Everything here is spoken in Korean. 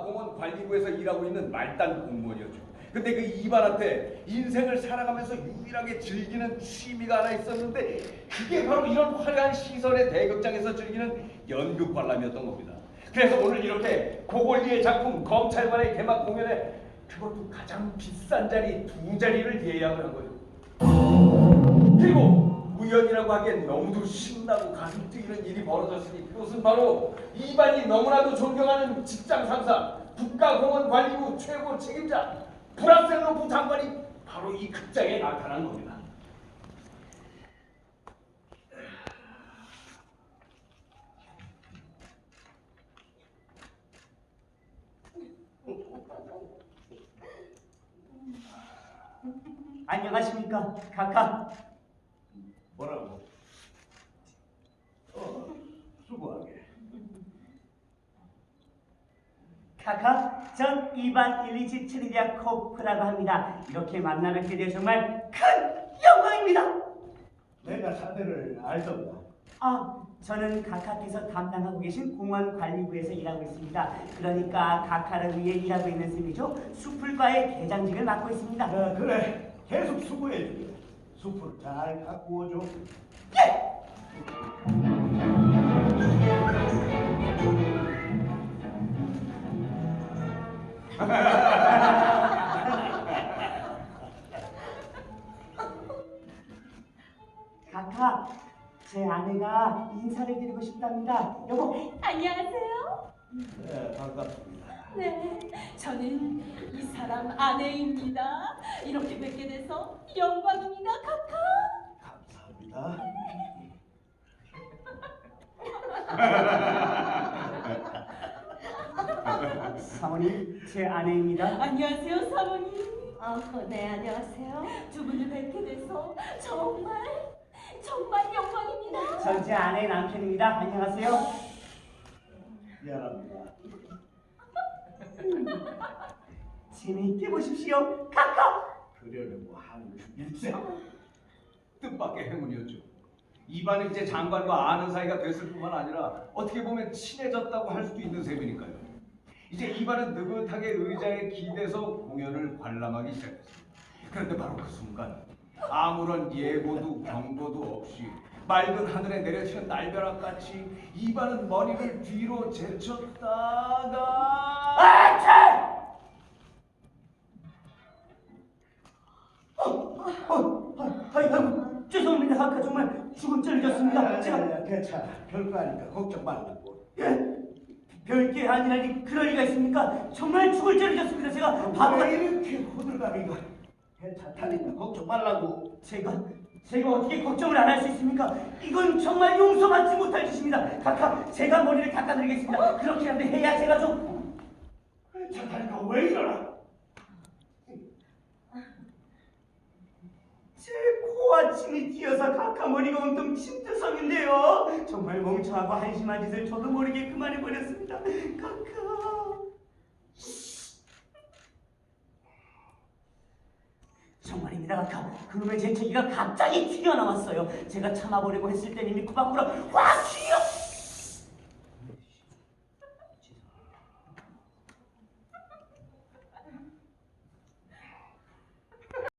국가공원 관리부에서 일하고 있는 말단 공무원이었죠. 근데 그 이반한테 인생을 살아가면서 유일하게 즐기는 취미가 하나 있었는데 그게 바로 이런 화려한 시설의 대극장에서 즐기는 연극 관람이었던 겁니다. 그래서 오늘 이렇게 고골리의 작품 검찰관의 개막 공연에 그것도 가장 비싼 자리 2자리를 예약을 한 거죠. 그리고 우연이라고 하기엔 너무도 신나고 가슴 뛰는 일이 벌어졌으니 그것은 바로 이반이 너무나도 존경하는 직장 상사 국가공원관리부 최고 책임자 브라셀로프 장관이 바로 이 극장에 나타난 겁니다. 안녕하십니까, 카카. 뭐라고? 수고하게. 카카, 전 이반 일리치 트리비아코프라고 합니다. 이렇게 만나 뵙게 되어 정말 큰 영광입니다. 내가 자네를 알던가. 저는 카카께서 담당하고 계신 공원관리부에서 일하고 있습니다. 그러니까 카카를 위해 일하고 있는 셈이죠. 수풀과의 대장직을 맡고 있습니다. 그래, 계속 수고해주게. 숲을 잘 갖고 오죠. 예! 카카, 제 아내가 인사를 드리고 싶답니다. 여보. 안녕하세요. 네, 반갑습니다. 네, 저는 이 사람 아내입니다. 이렇게 뵙게 돼서 영광입니다, 카카. 감사합니다. 사모님, 제 아내입니다. 안녕하세요, 사모님. 네, 안녕하세요. 두 분을 뵙게 돼서 정말 영광입니다. 전 제 아내의 남편입니다. 안녕하세요. 미안합니다. 재미있게 보십시오. 카카. 그러려고 하는 일세. 뜻밖의 행운이었죠. 이반은 이제 장관과 아는 사이가 됐을 뿐만 아니라 어떻게 보면 친해졌다고 할 수도 있는 셈이니까요. 이제 이반은 느긋하게 의자에 기대서 공연을 관람하기 시작했습니다. 그런데 바로 그 순간 아무런 예고도 경고도 없이 맑은 하늘에 내려치는 날벼락같이 이반은 머리를 뒤로 제쳤다가 아이고, 죄송합니다. 카카 정말 죽은 쩔렸습니다. 제가 괜찮아. 별거 아니까 걱정 말라고. 별게 아니라니 그럴 리가 있습니까? 정말 죽을 쩔렸습니다. 제가 바보가 왜 이렇게 호들갑인가? 괜찮다니까 걱정 말라고. 제가 어떻게 걱정을 안 할 수 있습니까? 이건 정말 용서받지 못할 짓입니다. 카카, 제가 머리를 깎아드리겠습니다. 그렇게라도 해야 제가 좀... 괜찮다니까 왜 이러나? 제 코와 침이 튀어서 카카 머리가 온통 침투성인데요. 정말 멍청하고 한심한 짓을 저도 모르게 그만해버렸습니다. 카카... 정말입니다, 카카. 그놈의 재채기가 갑자기 튀어나왔어요. 제가 참아보려고 했을 땐 이미 그 밖으로 확 튀어...